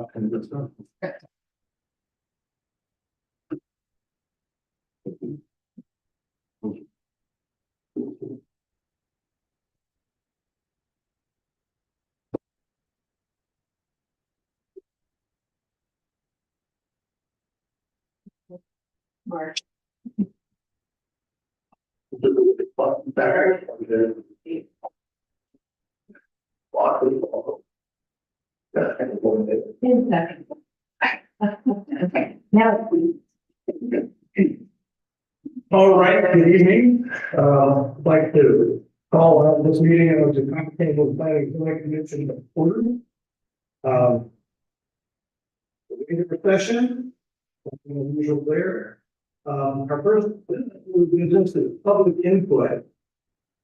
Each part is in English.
Okay, that's done. Mark. Okay, now we. All right, good evening. I'd like to call out this meeting of the Computational Planning Commission to order. The meeting session, unusual there. Our first business is public input.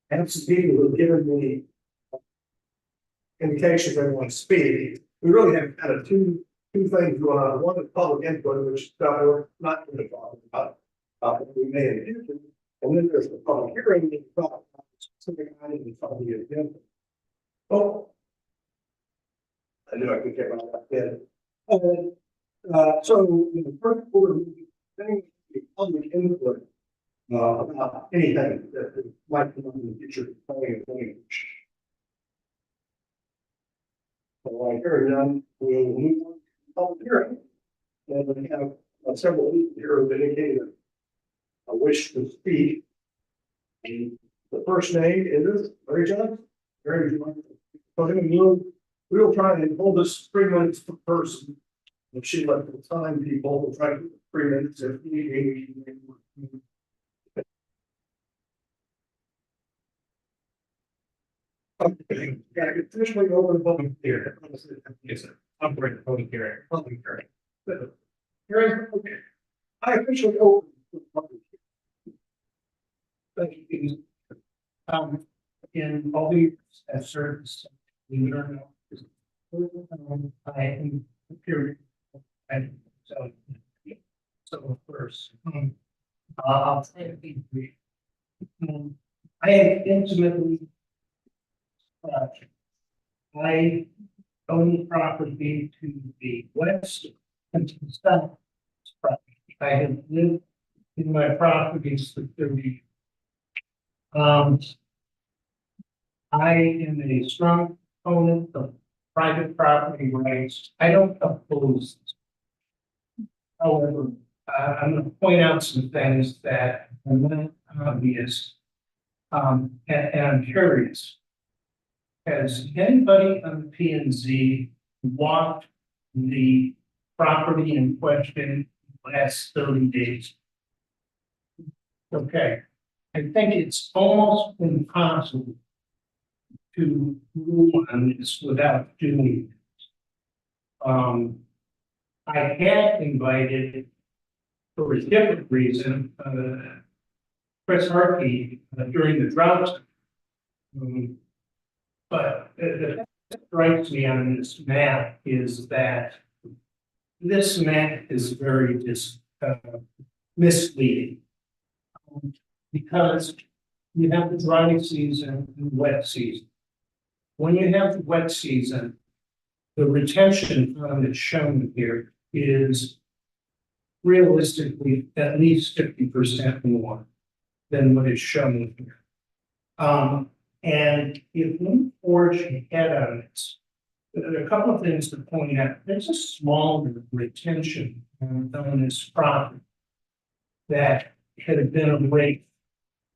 And some people have given me indications they want to speak. We really have kind of two things going on. One is public input, which we're not going to talk about. We may have hinted, and then there's the public hearing, and talk about specific items on the agenda. Oh, I knew I could get my head. So in the first order, thing is public input about anything that might come in the future planning and planning. So I hear none, we'll move on to public hearing. And we have several people here who indicated a wish to speak. And the first name is Mary Johnson. Mary Johnson. So we'll try and hold this 3 minutes per person. If she let the time people, we'll try to do 3 minutes if needed. Okay, yeah, officially open the public hearing. Yes, sir. I'm bringing the public hearing. Public hearing. Hearing, okay. I officially open the public hearing. Thank you. In all the years I've served, believe it or not, I am period. And so first, I'll say it be brief. I am intimately. I own property to the west and to the south. I have lived in my properties for 30 years. I am a strong opponent of private property rights. I don't oppose it. However, I'm going to point out some things that are not obvious. And I'm curious. Has anybody on the P&Z walked the property in question the last 30 days? Okay, I think it's almost impossible to rule on this without doing it. I had invited, for a different reason, Chris Harkey during the drought. But the thing that strikes me on this map is that this map is very misleading. Because you have the dry season and wet season. When you have the wet season, the retention pond that's shown here is realistically at least 50% more than what is shown here. And if we forge ahead on this, there are a couple of things to point out. There's a small retention on this property that had been a rate.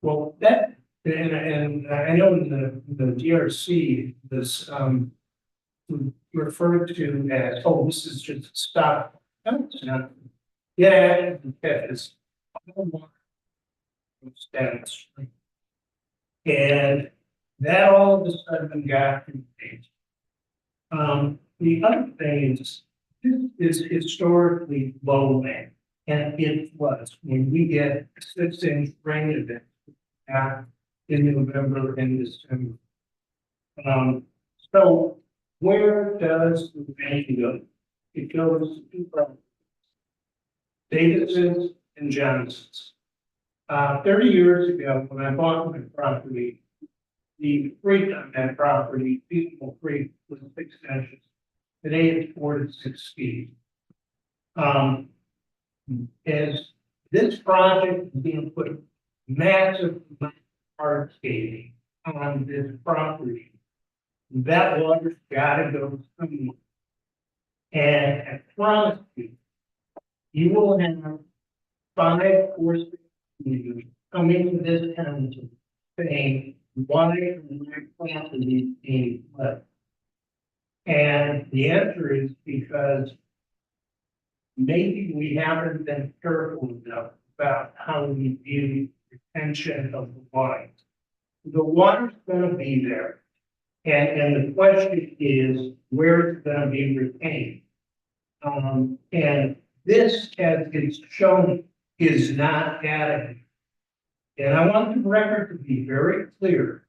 Well, that and I know in the DRC this referred to as, oh, this is just stop. No, it's not. Yeah, it's and that all of a sudden got confused. The other thing is, this is historically low land, and it was when we get 6-inch rain events in November and December. So where does the rain go? It goes to two properties, Davidson's and Johnson's. 30 years ago, when I bought my property, the creek on that property, Peaceful Creek, was 6 inches. Today it's 4 to 6 feet. As this project is being put massive amount of hardscaping on this property, that water's gotta go somewhere. And I promise you, you will have 5 or 6 people coming to this town saying, why are my property being flooded? And the answer is because maybe we haven't been careful enough about how we view retention of the water. The water's gonna be there. And the question is, where it's gonna be retained? And this, as it's shown, is not adequate. And I want the record to be very clear.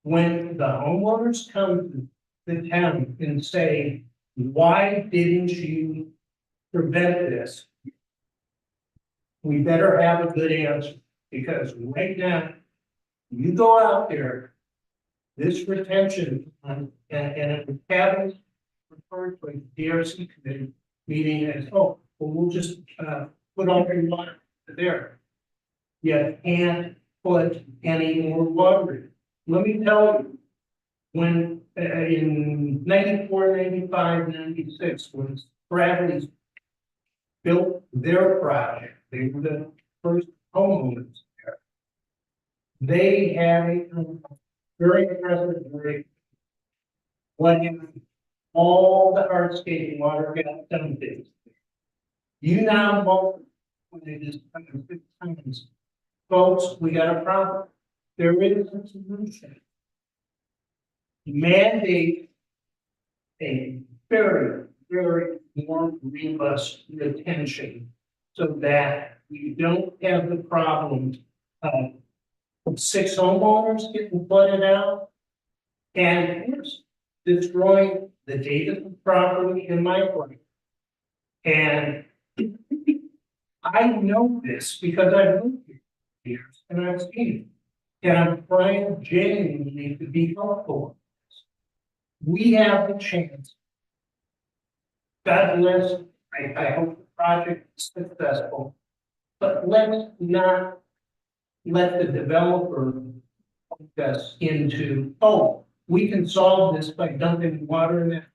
When the homeowners come to the town and say, why didn't you prevent this? We better have a good answer, because right now, you go out there, this retention, and it happens referred to a DRC committee meeting as, oh, well, we'll just put all your water there. You can't put any more water in. Let me tell you, when in 94, 95, 96, when Bradley's built their project, they were the first homeowners there. They had a very impressive rate. When all the hardscaping water got dumped in. You now multiply this times 6 times. Folks, we got a problem. There is a solution. Mandate a very, very more robust retention so that we don't have the problem of 6 homeowners getting flooded out and worse, destroying the data of the property in my place. And I know this because I've lived here for years and I've seen it. And I'm trying genuinely to be helpful. We have the chance. God bless. I hope the project is successful. But let's not let the developer put us into, oh, we can solve this by dumping water in that.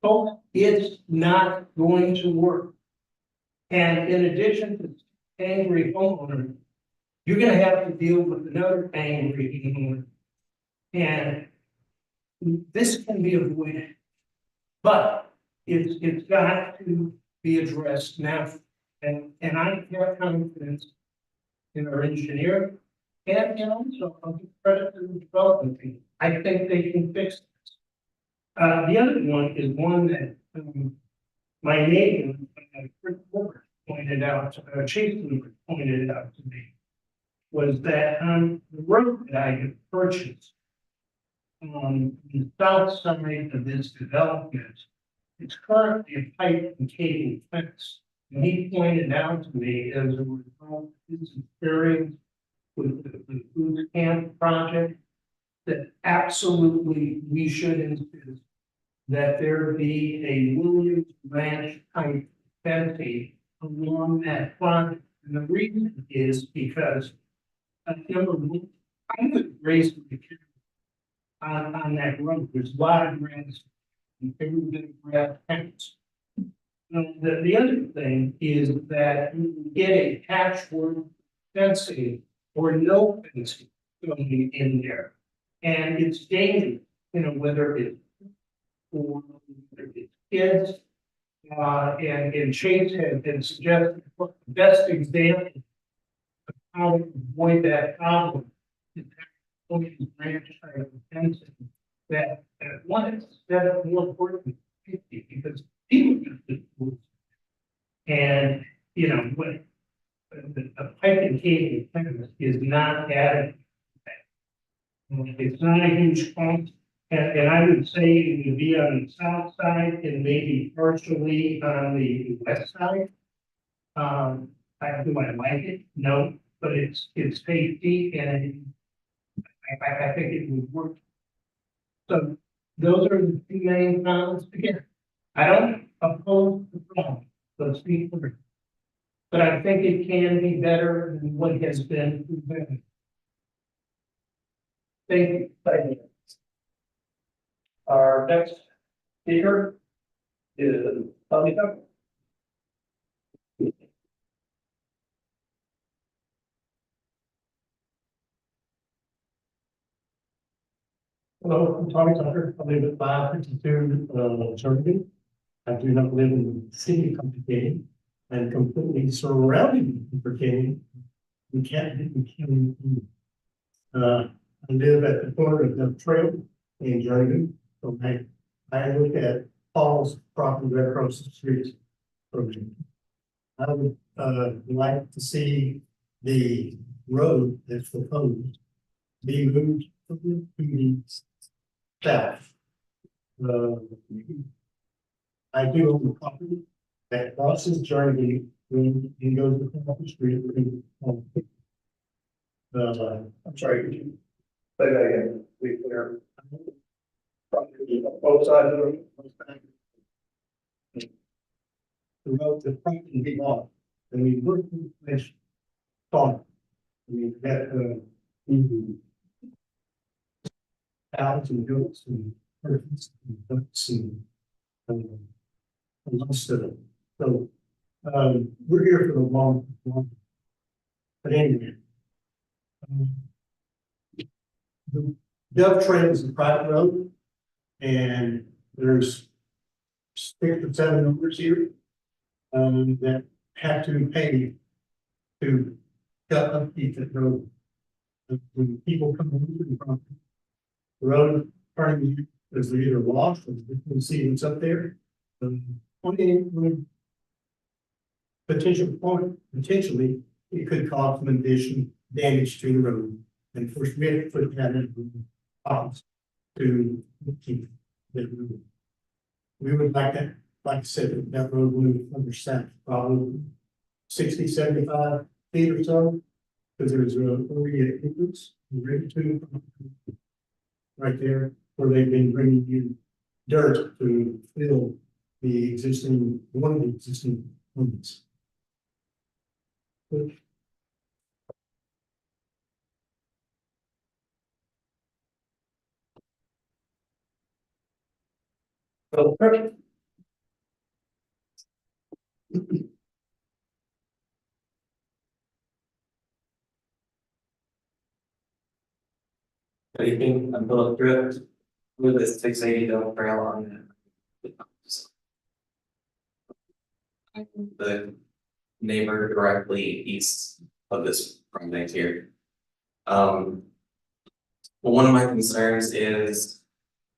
Folks, it's not going to work. And in addition to angry homeowner, you're gonna have to deal with another angry homeowner. And this can be avoided, but it's got to be addressed now. And I have confidence in our engineer and also I'll give credit to the development team. I think they can fix this. The other one is one that my neighbor, Chris Woodward, pointed out, Chase Woodward pointed out to me, was that on the road that I had purchased, on the south side of this development, it's currently a pipe and cable fence. And he pointed out to me as a result of his experience with the food camp project, that absolutely we should insist that there be a Williams Ranch type fencing along that front. And the reason is because number one, I was raised with the kids on that road. There's a lot of grass and every bit of grass fence. The other thing is that you get a patchwork fencing or no fencing going in there. And it's dangerous, whether it's for kids, and Chase has been suggesting the best example of how to avoid that problem is Williams Ranch type of fencing that one is that more important because people just do. And when a pipe and cable fence is not added, it's not a huge cost. And I would say it would be on the south side and maybe partially on the west side. Do I like it? No, but it's safety and I think it would work. So those are the two main comments again. I don't oppose the plan, let's be clear. But I think it can be better than what has been presented. Thank you. Thank you. Our next speaker is Tommy. Hello, I'm Tommy Tucker. I live at 552 Jordan. I do not live in the city of Complicated. I'm completely surrounded with Canyon. We can't get the county. I live at the corner of the trail in Jordan. So I look at Paul's property right across the street from me. I would like to see the road that's proposed be moved to the south. I do own the property that crosses Journey when it goes across the street. I'm sorry, could you say that again? Be clear. Property on both sides of the road. The road, the property be off, and we work in place. Thought. I mean, that, cows and goats and turkeys and ducks and most of them. So, we're here for the long. But anyway. The Dove Trail is a private road, and there's 6 or 7 owners here that have to pay to upkeep that road. When people come into the property, the road turning is either lost or you can see what's up there. Potentially, it could cause some additional damage to the road. And of course, we have to put that in the box to keep the road. We would like that, like I said, that road moved from the south, probably 60, 75 feet or so. Because there's a 48 acres, ready to right there, where they've been bringing in dirt to fill the existing, one of the existing homes. So, perfect. Good evening, I'm Philip Drift with this 680 Dove Trail on the neighbor directly east of this project here. Well, one of my concerns is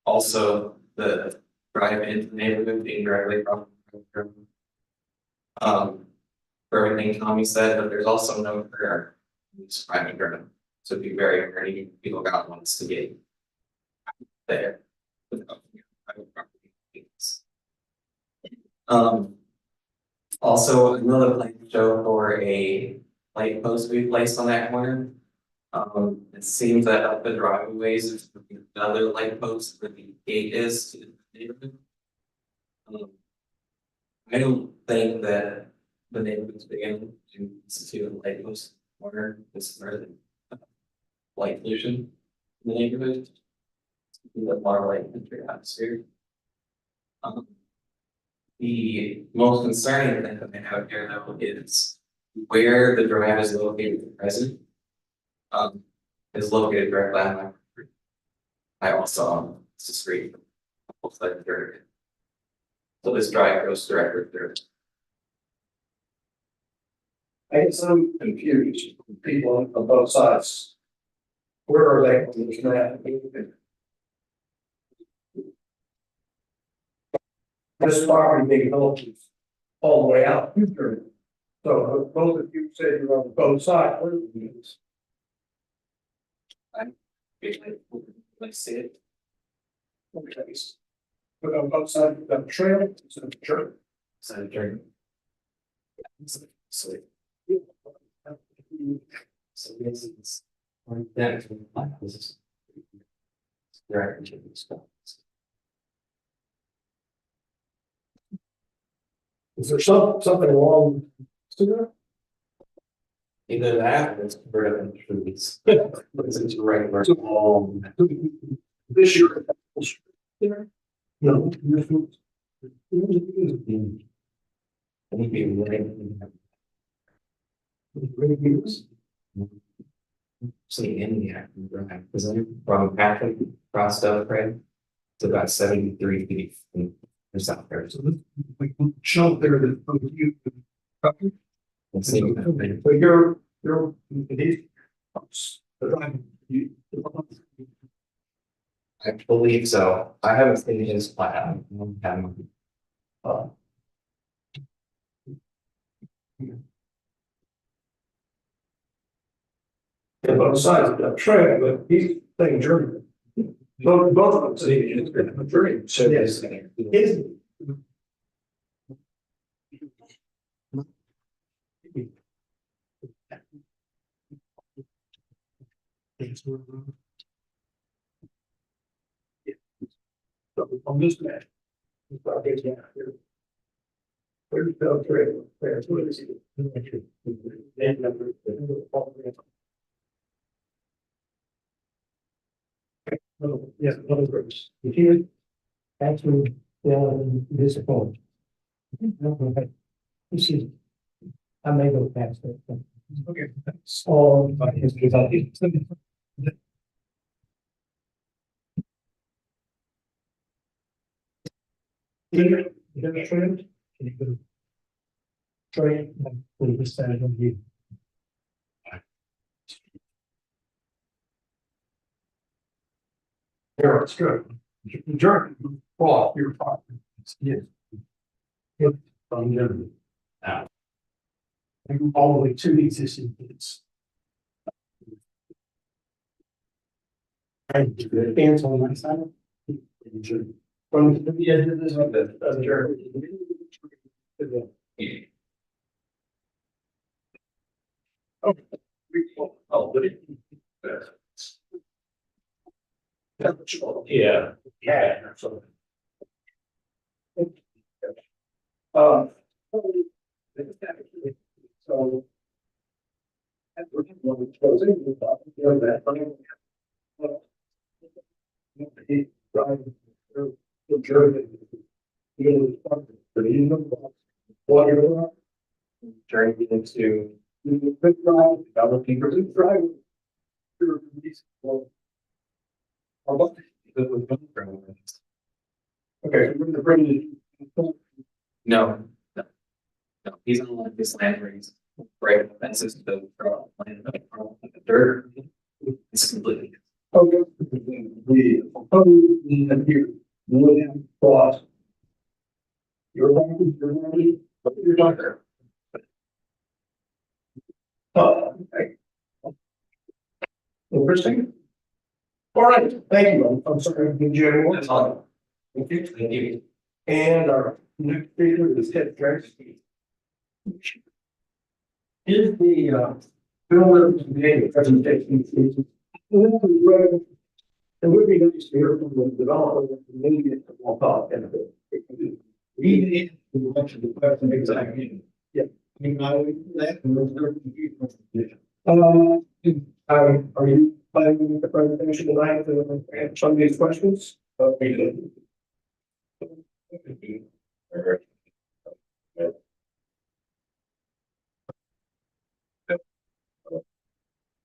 also the drive into the neighborhood being directly across the road. For everything Tommy said, but there's also no prayer in this private drive. So it'd be very rare people got wants to get there without private property. Also another plan show for a light post to be placed on that corner. It seems that up the driveways there's another light post where the gate is to the neighborhood. I don't think that the neighborhood's big enough to institute a light post corner as far as light pollution in the neighborhood. The more light entry atmosphere. The most concerning thing that they have here though is where the drive is located at present. Is located directly on my property. I also own the street. So this drive goes directly through. I get some confusion from people on both sides. Where are they on this map? This property being built all the way out. So both of you said you're on both sides. Where are you? Let's see it. Okay. But on both sides of the trail, it's a church. So during. So this is that this is directly to the spots. Is there something wrong? Either that or it's converted into trees. But it's regular. This year. There? No. Maybe right. See in the active drive, because I'm from Patrick crossed over, right? It's about 73 feet from the south there. So We can show there that you. let's see. So you're, these. I believe so. I haven't seen his plan. Uh, Yeah, both sides of that trail, but he's saying German. Both of them say it's a dream, so yes. His. On this map. Where's the trail? Where's what is it? Yes, other groups. If you actually, this point. You see, I may go past it. Okay. So, but his result is. Demonstrate. Can you go? Try and put this side on you. There, it's good. German, off your property. Yes. Yep, from Germany. Now. And all the way to the existing kids. And the fans on my side. From the edge of this, of the Germany. Oh, but it. Yeah, yeah. So. So. Turning into Developing for the drive. Okay, so we're gonna bring it. No, no. No, he's on like this land where he's right up fences to the land, the dirt. It's completely. Okay. The proposed in here, William Cross. You're talking, what you're talking. Okay. Interesting. All right, thank you. I'm sorry, did you have one? That's all. Thank you. Thank you. And our next speaker is Ted Tracy. Is the film that was made a presentation? It would be nice to hear from the developer, maybe it's a more thought benefit. We need to mention the question exactly. Yeah. I mean, I would do that. Are you planning the presentation tonight to answer some of these questions? We did.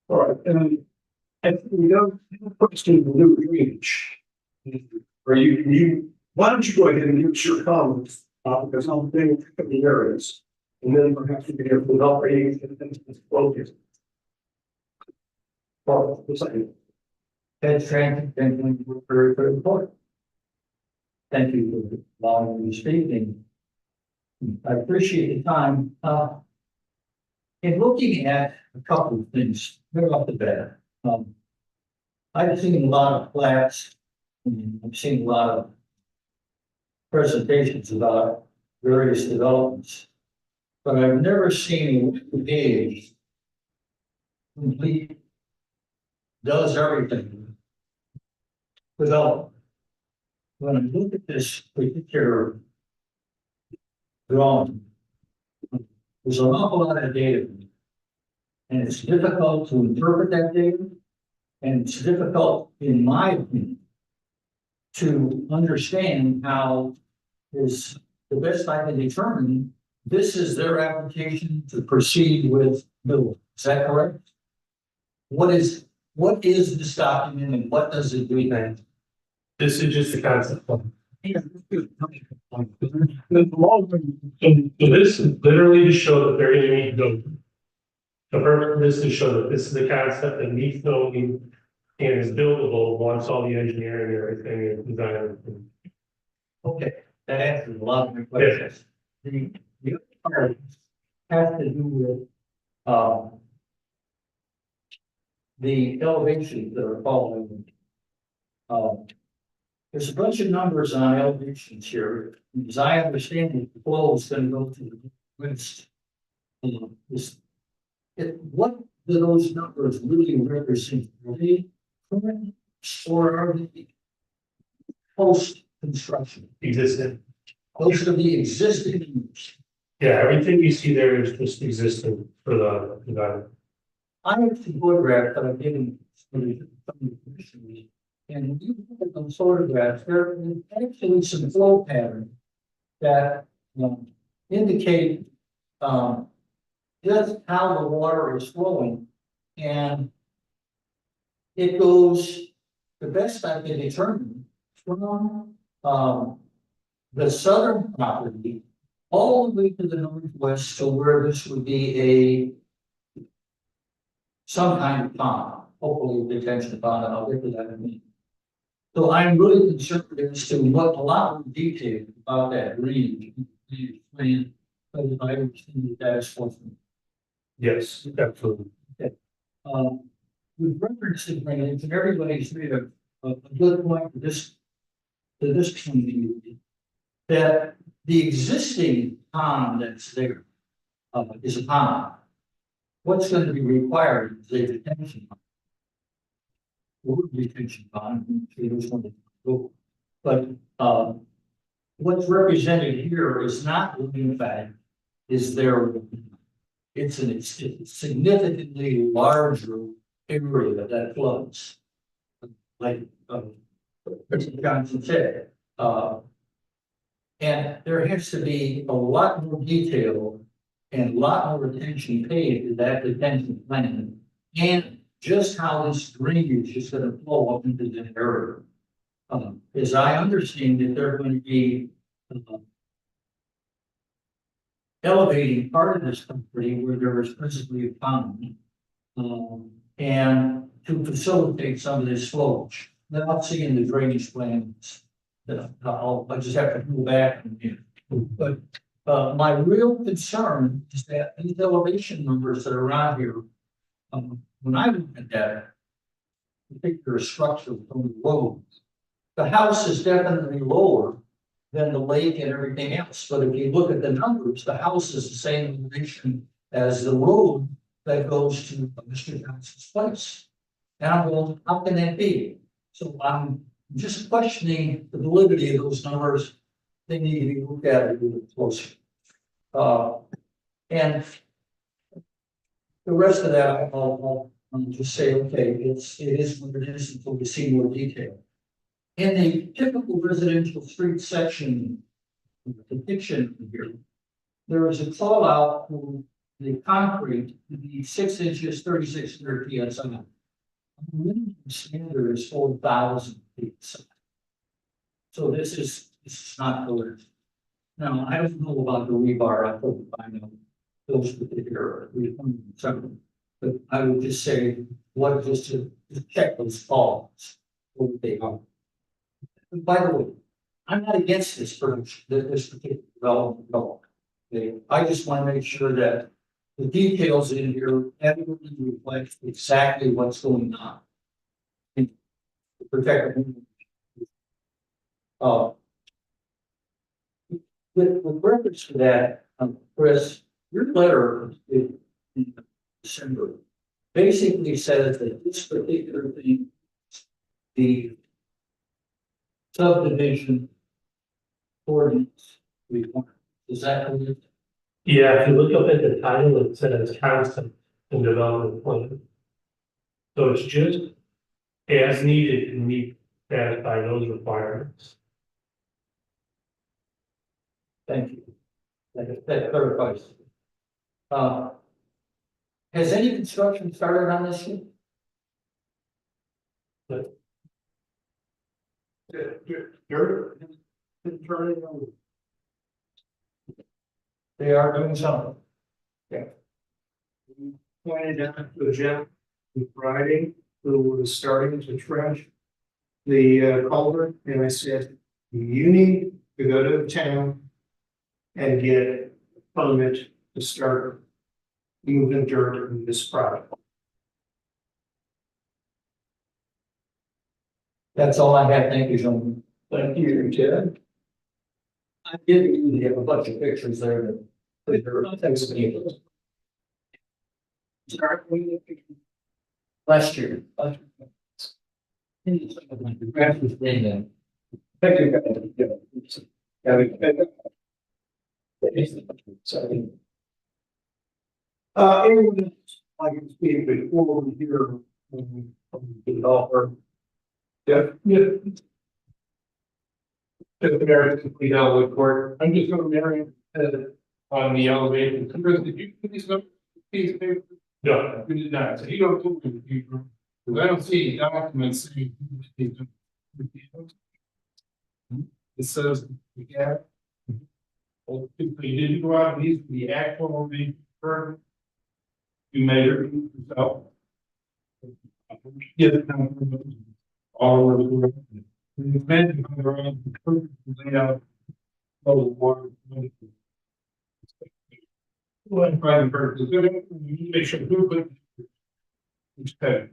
All right, and we don't question the new drainage. Or why don't you go ahead and give us your comments, because I'll think of the areas. And then perhaps we can hear from the operating and focus. Well, the second. Ted Trank, gentlemen, very, very important. Thank you for allowing me to speak, and I appreciate the time. In looking at a couple of things, right off the bat, I've seen a lot of plats, and I've seen a lot of presentations about various developments, but I've never seen a page complete, does everything development. When I look at this particular drawing, There's an awful lot of data. And it's difficult to interpret that data. And it's difficult, in my opinion, to understand how is the best I can determine, this is their application to proceed with Middle. Is that correct? What is this document and what does it do then? This is just the concept plan. The law, so this is literally to show that they're gonna meet zoning. The purpose of this is to show that this is the concept that meets zoning and is buildable once all the engineering and everything is designed. Okay, that answers a lot of my questions. The other part has to do with, the elevations that are following. There's a bunch of numbers on elevations here. As I understand it, the flow is gonna go to the west. What do those numbers really represent? Are they current or are they post-construction? Existing. Those are the existing numbers. Yeah, everything you see there is just existing for the design. I have some photographs that I've given some of the commissioners. And when you look at those photographs, there is actually some flow pattern that indicate just how the water is flowing. And it goes, the best I can determine, from the southern property all the way to the northwest to where this would be some kind of pond, hopefully a detention pond, and I'll get to that in a minute. So I'm really concerned as to what a lot more detail about that drainage plan, because I understand that is what. Yes, absolutely. With reference to drainage, and everybody's made a good point to this community, that the existing pond that's there is a pond. What's going to be required is a detention pond. Or detention pond, but what's represented here is not in fact, is there. It's a significantly larger area that floods. Like Mr. Johnson said, and there has to be a lot more detail and a lot more attention paid to that detention plan and just how this drainage is going to flow up into the area. As I understand it, they're going to be elevating part of this property where there is principally a pond, and to facilitate some of this flowage. Now, I'm seeing the drainage plans that I'll just have to go back and, but my real concern is that these elevation numbers that are around here, when I look at that particular structure from the road, the house is definitely lower than the lake and everything else. But if you look at the numbers, the house is the same elevation as the road that goes to Mr. Johnson's place. And I'm going, how can that be? So I'm just questioning the validity of those numbers. They need to be looked at a little bit closer. And the rest of that, I'll just say, okay, it is what it is until we see more detail. In the typical residential street section depiction here, there is a call out for the concrete to be 6 inches, 3,600 PSI. The minimum standard is 4,000 PSI. So this is not good. Now, I don't know about the rebar. I couldn't find out those particular requirements, but I would just say, what just to check those faults, what they are. And by the way, I'm not against this particular development at all. Okay, I just want to make sure that the details in here adequately reflect exactly what's going on. And to protect. With reference to that, Chris, your letter in December basically says that this particular thing, the subdivision ordinance requirement, is that correct? Yeah, if you look up at the title, it says concept and development plan. So it's just as needed to meet, satisfy those requirements. Thank you. That clarifies. Uh, has any construction started on this yet? You're turning over. They are doing something. Pointed out to Jeff on Friday, who was starting to trench the culvert, and I said, you need to go to the town and get a permit to start moving dirt in this project. That's all I have. Thank you, gentlemen. Thank you, Ted. I'm giving you, they have a bunch of pictures there that. Start with Last year. The grass was green then. Thank you. anyone else I can speak before we hear from the developer. Yeah. Just Mary, complete Elwood Court. I'm just gonna Mary on the elevation. Chris, did you put these numbers, piece of paper? No, you did not. So you don't do it, because I don't see documents saying. It says, yeah. Well, if you didn't go out, these are the actual for. You measure it yourself. Yeah. All of the. Imagine around the curve, layout. Oh, water. Well, and private purposes, you need to make sure who put. Which pay.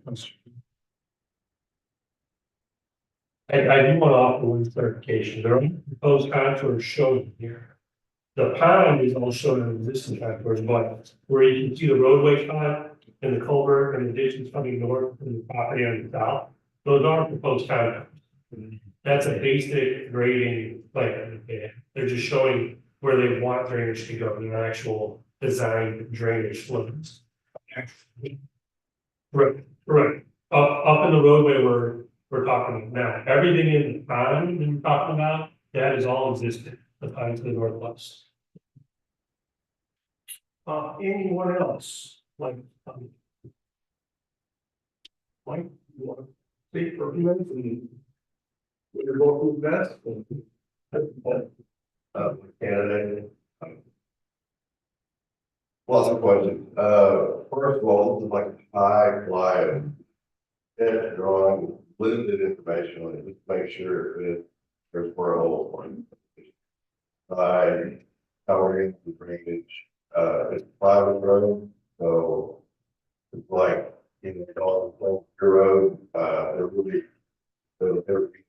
I do want to offer one clarification. There are proposed contours shown here. The pond is all shown in existing contours, but where you can see the roadway pond and the culvert and the ditches coming north from the property on the south, those aren't proposed contours. That's a basic grading plan. They're just showing where they want drainage to go, the actual design drainage flows. Right. Up in the roadway we're talking now, everything in the pond that we're talking about, that is all existing, the pond to the northwest. Anyone else like? Mike, you want to speak for a few minutes and we're going through that? Candidate. Lots of questions. First of all, this is like a high fly edge drawing, limited information on it, just make sure that there's for a whole one. Covering the drainage, it's a private road, so it's like, you know, your road, there will be, there will be,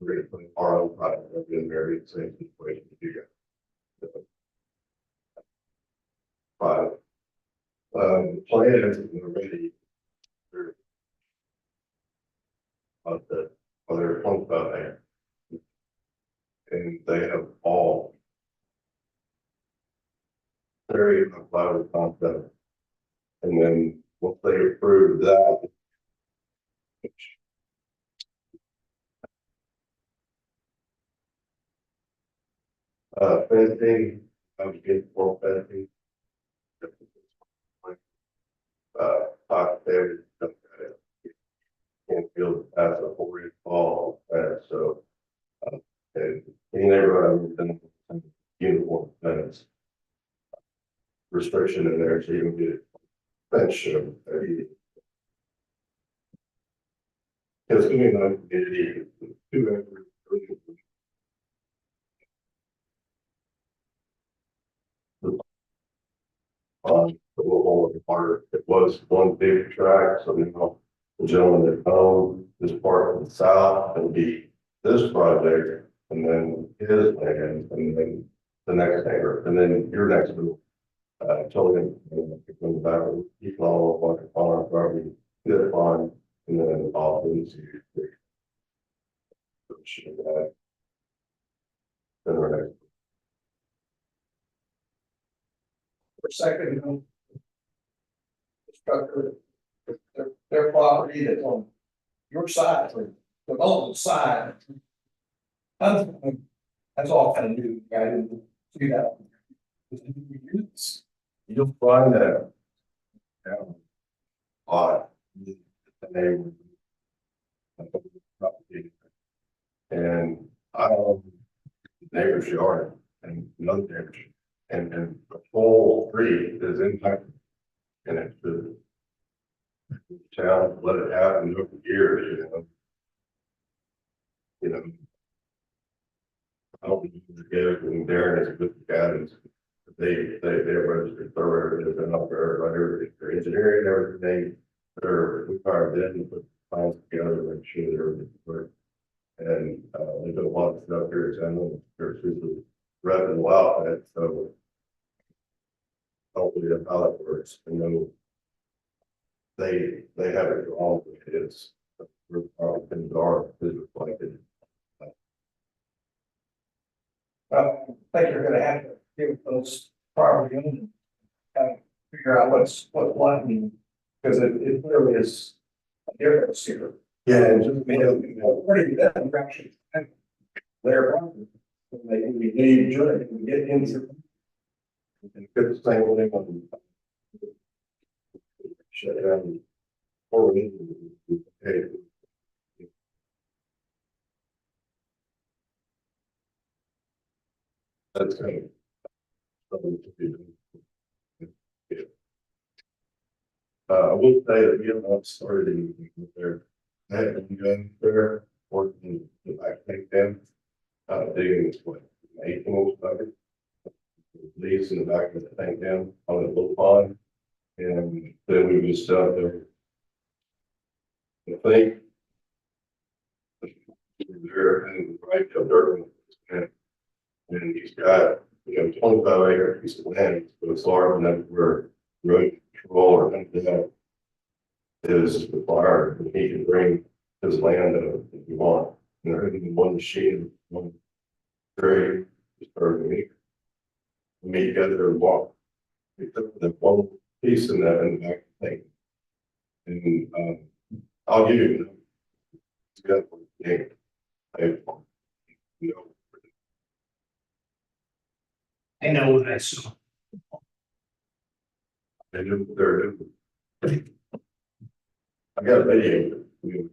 we're gonna put our own project in very same situation to do that. But the plan is already of the other 25 there. And they have all very flower concept. And then once they approve that, fencing, I would get more fencing. There, can't build past a 4-inch wall, so, and any neighborhood I've been uniform fence restriction in there, so you can get fence show. It's gonna be a nice community, 2 acres. The little part, it was one big track, so now the gentleman that owned this part of the south will be this project, and then his land, and then the next neighbor, and then your next move. Told him, from the back, you can all like on our property, get it on, and then all into the. Then our next. second. Structure, their property that's on your side, or the development side. That's all kind of new, I didn't see that. You'll find that. Odd. The neighbor. And I own neighbor's yard and another neighbor's, and the whole street is in my. And it's the town let it happen over the years, you know. I don't forget when Darren is with the guys, they're registered thoroughly, they've been up there, whatever, their engineering, everything. We hired them to put plans together, make sure they're work. And they do a lot of stuff here, so I know they're super reputable outfit, so. Hopefully that's how that works, you know. They have it wrong with it is. We're in the dark, is reflected. I think you're gonna have to give those property owners. Kind of figure out what's mean, because it really is a difference here. Yeah, and I mean, already that direction. Their property. We need to get into. and get the same thing on. Shut down. Or hey. That's kind of. Something to do. I will say that we have not started anything with there. I haven't done there, working the back tank dam. Digging this way, 18 bucket. Leaves in the back of the tank dam on a little pond. And then we just out there. I think. There and right up dirt. And he's got, 25 acre piece of land, so it's large enough where road control or anything that is required, and he can bring his land if you want. And there isn't one machine, one trade, just for me. Meet together and walk. We took the one piece in that in the back thing. And I'll give you it's got yeah. I know what I saw. They're I got a video,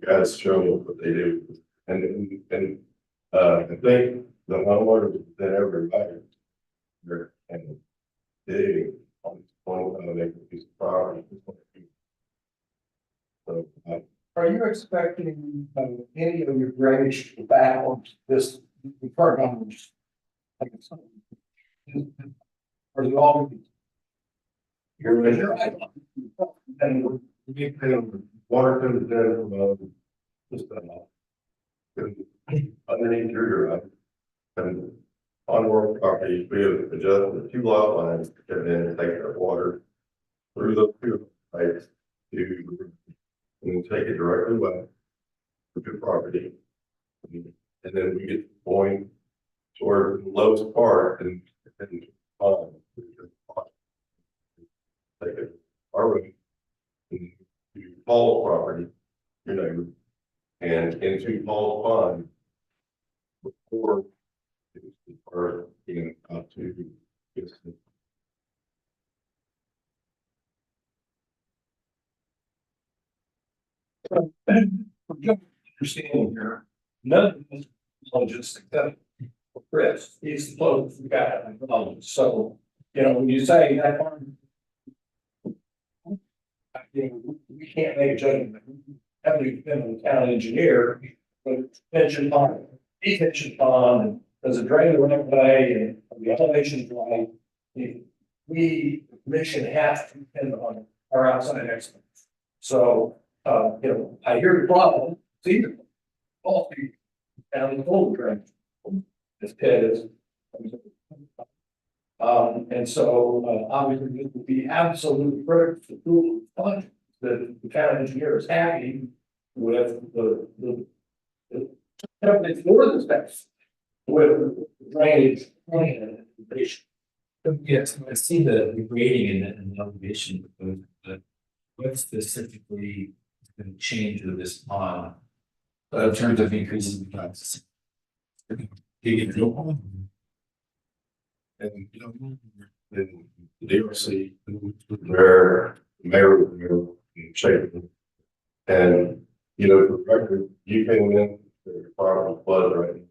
guys show me what they do. And I think the homeowner that ever invited. There and dig on 25 acre piece of property. So Are you expecting any of your drainage to back on this part numbers? Or is it all? You're right. and we can water comes in just underneath your drive. And on our property, we have adjusted the 2 lot lines and then take that water through the 2 pipes to and then take it directly west to your property. And then we get the point toward the lowest part and take it our way to Paul's property, and into Paul's pond before or out to Understanding here, none of this logistics that Chris, he's the closest guy. So, when you say that part. We can't make a judgment. Having been on the county engineer, but detention pond, and there's a drain the right way and the elevation's right. We, the commission has to depend on our outside experts. So, I hear the problem, it's either all the county full drain. This pit is. And so, obviously, it would be absolutely critical to prove that the county engineer is happy with the for the specs with drainage plan and foundation. Yes, I see the grading and the elevation, but what specifically is going to change with this pond? In terms of increasing the prices? Digging through. And, you know, then the DRC, their mayor, shaking. And, you know, for the record, you came in, the fire was flood right?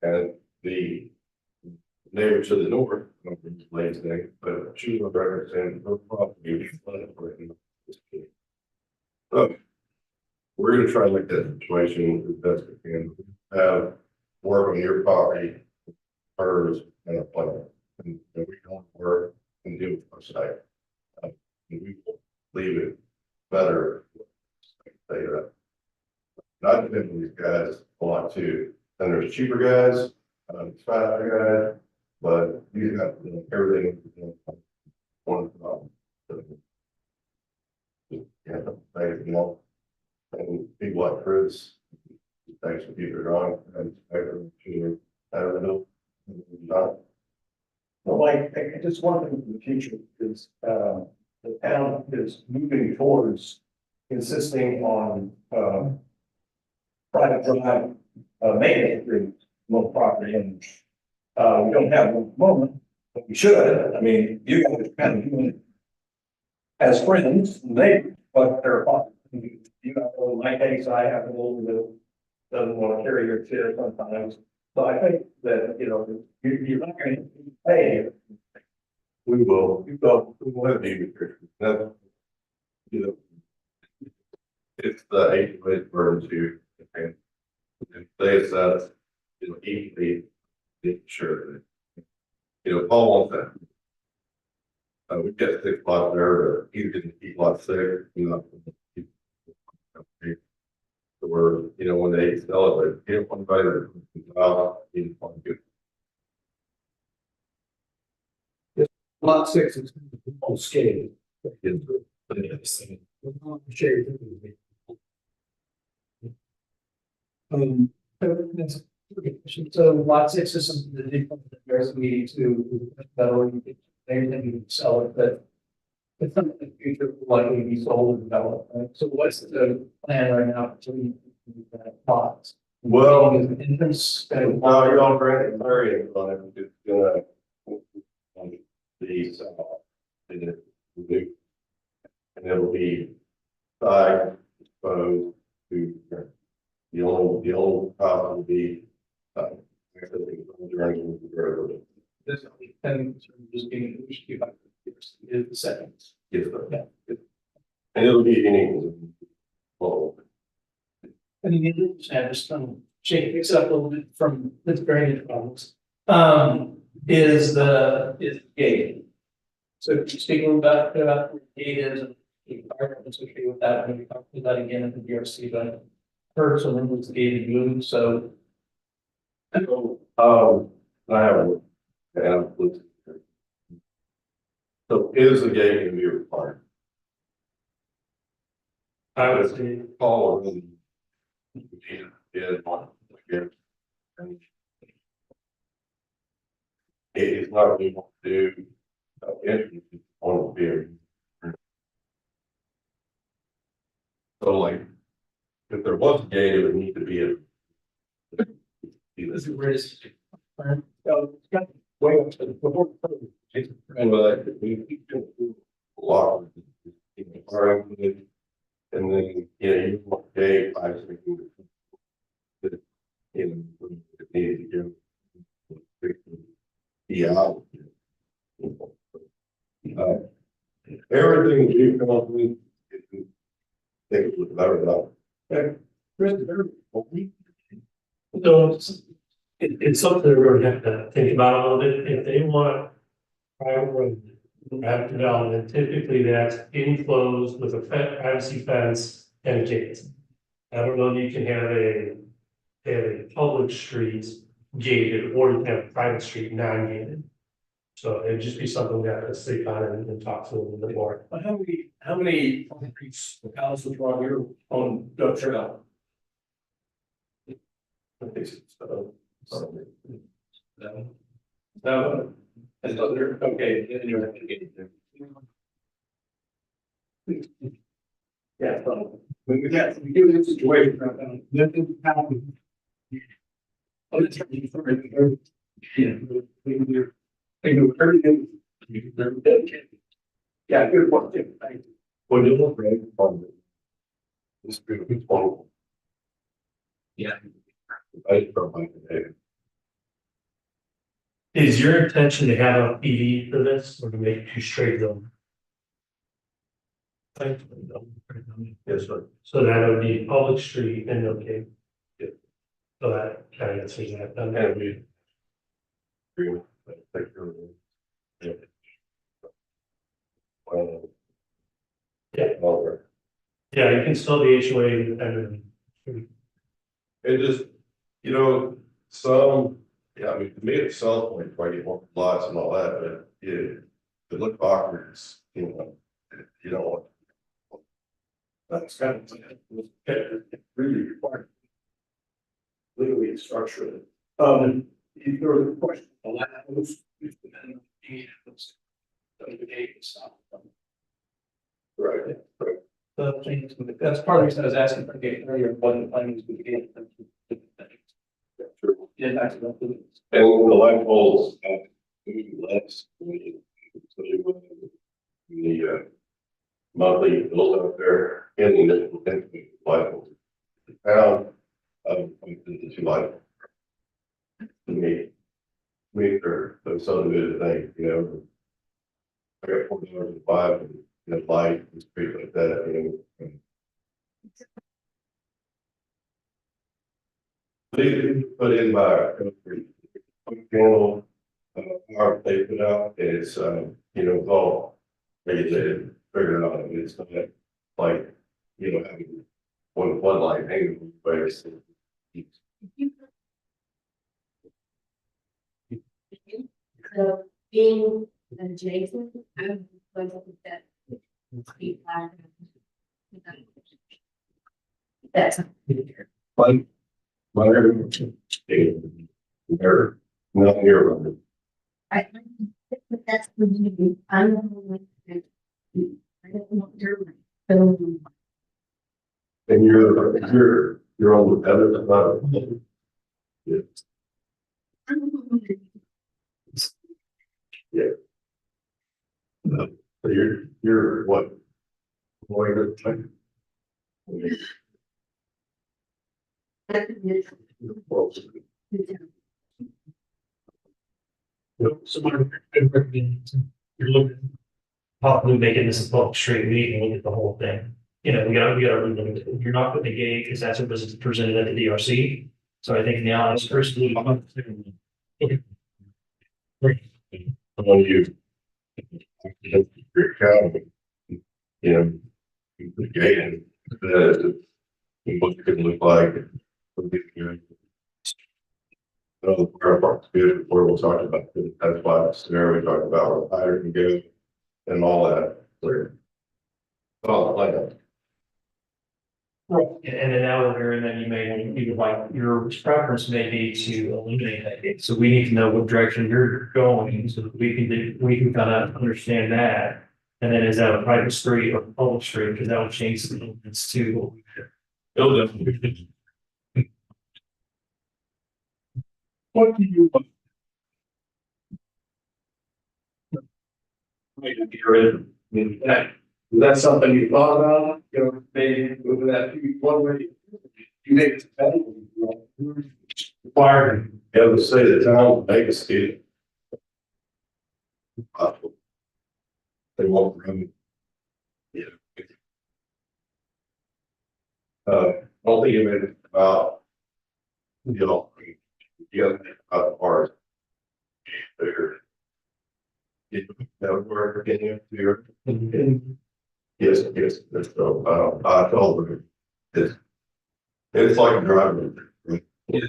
And the neighbor to the north, I don't think it's Lane's name, but she was representing her property was flooded right now. So, we're gonna try to make that situation as best we can, have work on your property, hers, and a plan. And we don't work and do it our site. And we will leave it better. Say that. Not depending on these guys a lot too. And there's cheaper guys, faster guys, but you got everything. One problem. Yeah, thank you know. And people like Chris, thanks for keeping it on. And I don't know. Not Well, like, I just want them for the future is, the town is moving towards insisting on, private drive, maintenance agreements, on property and, we don't have one at the moment, but we should. I mean, you guys kind of doing it as friends, neighbors, but they're, you know, in my case, I have a little that doesn't want to carry your chair sometimes. So I think that, you know, you're not going to pay. we will have David Christian. That's, you know, it's the HOA burden to, and they assess, you know, equally, making sure that, you know, Paul wants that. We've got 6 lots there, but he's gonna keep lot 6, you know. So we're, you know, when they sell it, they don't want to buy it, he's want to get. Lot 6 is on scale. So lot 6 is the difference that there's a meeting to, they can sell it, but it's not in the future likely to be sold or developed, right? So what's the plan right now to that lots? Well, Is it entrance? no, you're on granted area on it, it's gonna, the south, and it will do. And it'll be side exposed to the old house will be, everything during the road. This and just being, we should give back is the second. Yes, sir. Yeah. And it'll be any, well, I mean, you just have just shake things up a little bit from the drainage problems. Is the gate. So if you speak a little about where the gate is and the environment associated with that, and we talked about that again at the DRC, but I heard some rumors the gate had moved, so. I have, and so is the gate gonna be required? I would say Paul really. Did want to get. And it is not really want to do, entrance on the beer. So like, if there was a gate, it would need to be a. This is where it's. Way up to the before. And we a lot. And then, yeah, you want a gate, I was thinking. That, you know, it needed to go. Be out. Everything you come up with. Think it was better enough. So it's something we're gonna have to think about a little bit. If they want private road, private development, typically that's enclosed with a privacy fence and a gate. I don't know if you can have a public street gated, or you can have a private street non-gated. So it'd just be something we have to sleep on and talk to a little bit more. But how many houses are on your own Dutch Trail? I think it's, No, And so they're, okay, then you're. Yeah, so, when we get, we give this situation, then it happens. Oh, it's happening for it. Yeah. They do everything. They're dedicated. Yeah, good one, Tim, thank you. When you look at it, it's beautiful, it's wonderful. Yeah. I from my day. Is your intention to have a EV for this or to make two straight zone? Yes, sir. So that would be public street and okay. Yeah. So that kind of answers that. And we. Agree with that. Thank you. Yeah. Well. Yeah. Over. Yeah, you can still be HOA independent. It just, you know, some, yeah, I mean, to me, it's sell point, why you want lots and all that, but it look awkward, it's, you know, you don't want. That's kind of, really required. Legally structured. If there was a question, allows. The gate and stuff. Right. That's part of the reason I was asking for the gate earlier, wasn't planning to be the gate. Yeah, that's about it. And the light poles have to be less. So you would, the monthly bills out there, and the light poles. The town, the two light. To me, they're subdivided thing, you know. I got $4.05 and the light and street like that, you know. They put in by panel, power they put out, it's, you know, it's all regulated, figured out, I mean, it's not like, you know, having one floodlight hanging, but it's. So being adjacent, I would like to put that. Speed ladder. That's. Like, they're not here. I, but that's the beauty. I'm. I don't want to. And you're on the other side. Yeah. Yeah. No, so you're what? Lawyer type? Someone could recommend, you're looking, possibly making this a public street, we can look at the whole thing. You know, we gotta relook at it. You're not putting a gate, because that's what was presented at the DRC. So I think now it's first. Okay. Great. When you. Your account, you know, the gate and what it could look like. Would be good. The fire park's good, before we'll talk about it. That's why it's there, we talked about where fire can go and all that. Clear. Oh, like that. Right, and then now we're here, and then you may, want to either like, your preference may be to eliminate that gate, so we need to know what direction you're going, so that we can kind of understand that. And then is that a private street or public street, because that will change the elements to. It'll definitely. What do you want? Maybe get rid of, I mean, that's something you thought about, you know, maybe with that one way. You make it better. Required, yeah, to say the town make a skid. They won't run. Yeah. Don't think you made it about. You know, about the bars. Bigger. That would work, getting up to your. Yes, that's so, I told her. It's like a driveway. Right? Yeah.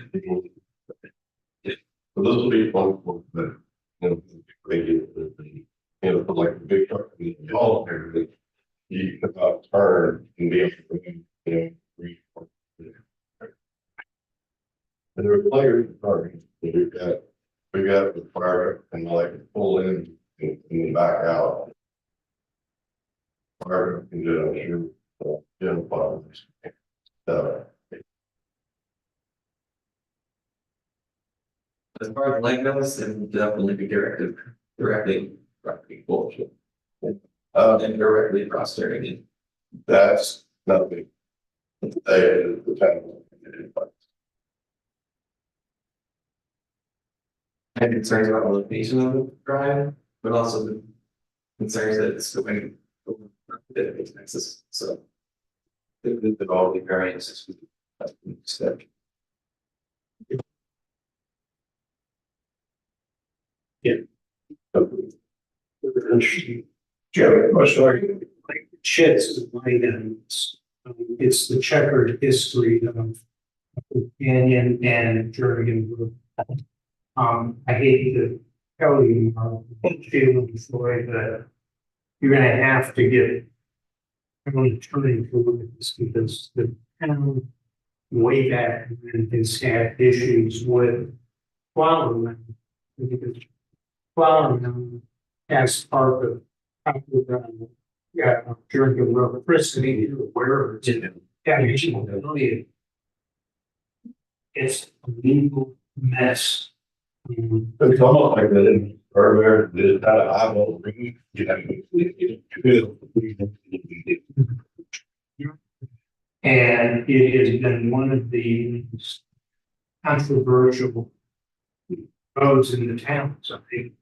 So this will be fun for the, you know, radio, you know, for like a big truck, and all of everything. You can about turn and be able to, you know, read. And there are players, we've got we got the fire and like pull in and back out. Fire can do it, sure, general funds. So, As far as land goes, it would definitely be directly bullshit. And directly across there again. that's nothing. The town. I have concerns about the location of the drive, but also the concerns that it's going over the expenses, so. The all the variances. Step. Joe, question, are you, like, sheds is my ends. It's the checkered history of Canyon and Jernigan Group. I hate to tell you, feeling sorry that you're gonna have to get an attorney to look at this because the town way back when has had issues with flower land. Because flower land as part of yeah, during the electricity, where it's in. Yeah, it's a legal mess. It's almost like that earlier, there's not an eyeball ring, you know. And it has been one of the controversial roads in the town, so I think.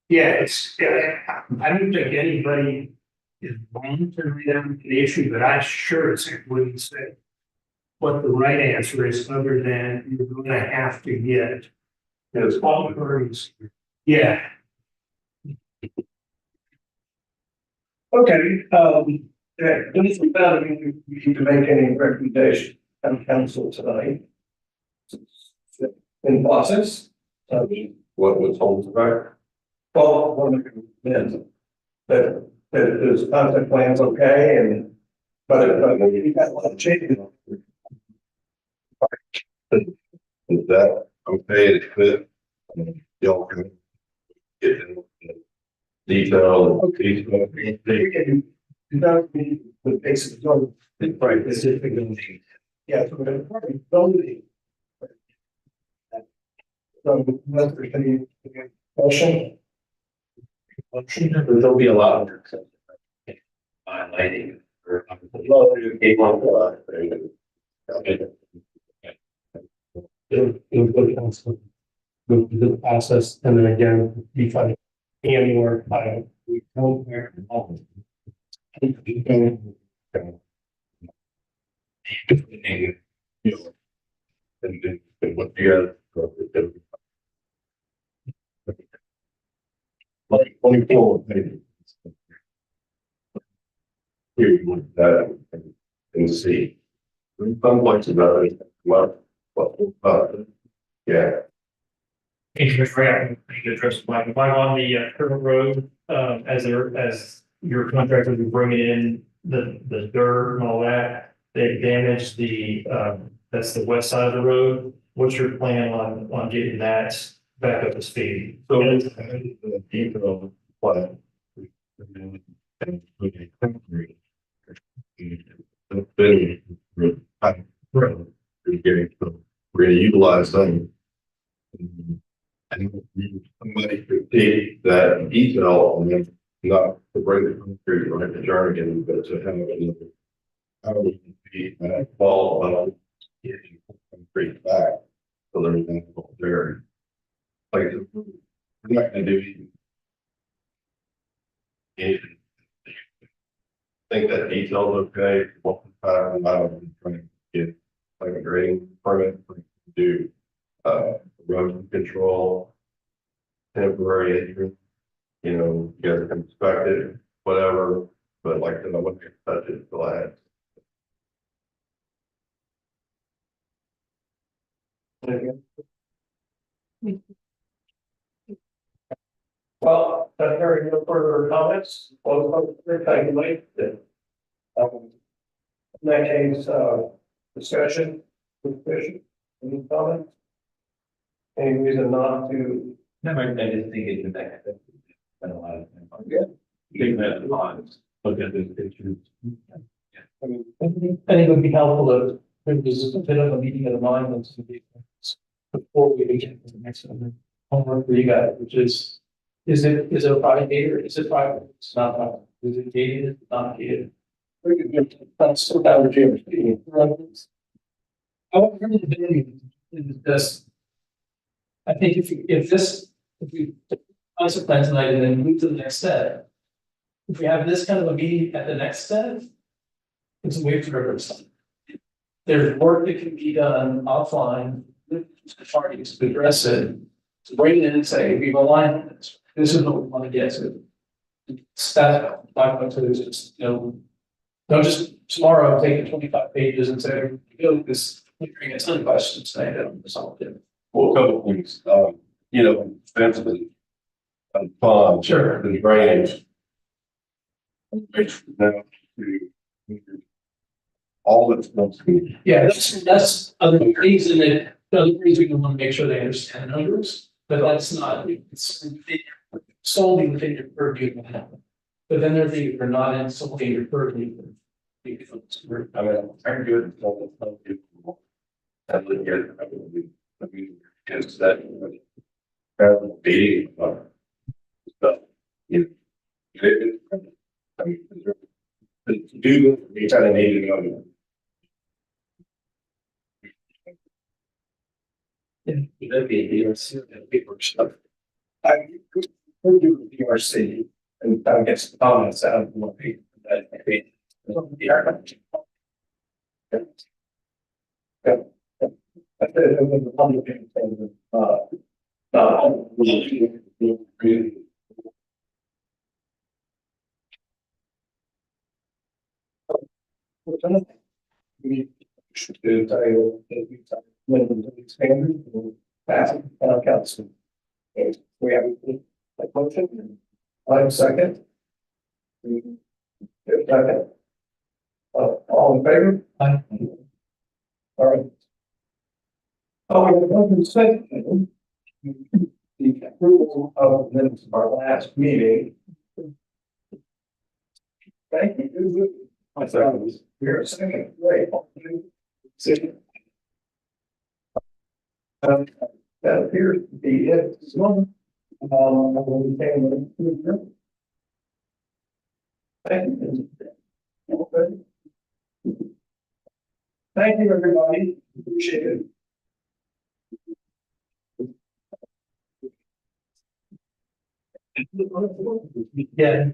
Yeah, I don't think anybody is voluntarily on the issue, but I sure as heck wouldn't say what the right answer is, other than you're gonna have to get. It's All parties. Yeah. Okay, this is about, we need to make any recommendation on council tonight. In process, what was told back. well, one of the, that there's content plans okay, and, but you got a lot of changes. Is that okay to fit? Y'all can get in detail. Okay. We can, that be the basic, right, this is the, yeah, so we're gonna probably build it. So, that's the motion. There'll be a lot of work. Lighting or. It'll go to council, go through the process, and then again, be fine. And or file. We don't care. And what you guys. Like 24, maybe. Here you want that and see. Some points about it, well, yeah. Thank you, Mr. Ray. I need to address Mike. If I'm on the current road, as your contractors are bringing in the dirt and all that, they damaged that's the west side of the road. What's your plan on getting that back up to speed? So it's a detailed plan. And we concrete. We're gonna utilize them. And somebody could take that detail and then not to bring the concrete right to Jernigan, but to have another. How we can be that fall of getting concrete back. So there's no there. Like, we're not gonna do anything. I think that detail's okay. What time I was trying to get like a grading permit to do erosion control, temporary entrance. You know, you guys can inspect it, whatever, but like I wouldn't touch it till I had. Well, hearing no further comments, close the calculate that. In that case, discussion, with Bishop, Any comments? Any reason not to? Never, I just think it's the next step. Been a lot of time. Yeah. Take that in mind, look at those pictures. I mean, I think it would be helpful to, there's a bit of a meeting of the mind on some of these things before we begin to the next one. Homework for you guys, which is it a private data or is it private? It's not private. Is it gated? It's not gated. We could do, that's so that would be a. I want to really is this. I think if we consequence tonight and then move to the next step. If we have this kind of a meeting at the next step. It's a way for everyone. There's work that can be done offline with the parties to address it. To bring it in and say, we've aligned on this. This is what we want to get to. Staff, just, don't just tomorrow take the 25 pages and say, this, we're bring a ton of questions tonight and solve it. Well, a couple of things, defensively. Pond. Sure. The drainage. Now, to all that's supposed to be. Yeah, that's other reason that, the other reason we want to make sure they understand the numbers, but that's not, it's solely within your purview of happen. But then there's things that are not in solely your purview. I mean, I'm good. I live here, I mean, just that. Meeting. Stuff. You I mean, to do, you kind of need to know. That'd be a DRC, that paper stuff. I could do the DRC and kind of get some comments out of what we. Yeah. I said it was a public thing, really. We should do title, standard, pass it, council. We have a motion, I'm second. Second. All in favor? Aye. All right. Oh, we have one second. The approval of the minutes of our last meeting. Thank you. I thought it was, we're a second, great. Second. That appears to be it. Thank you. Thank you, everybody. Appreciate it. Yeah.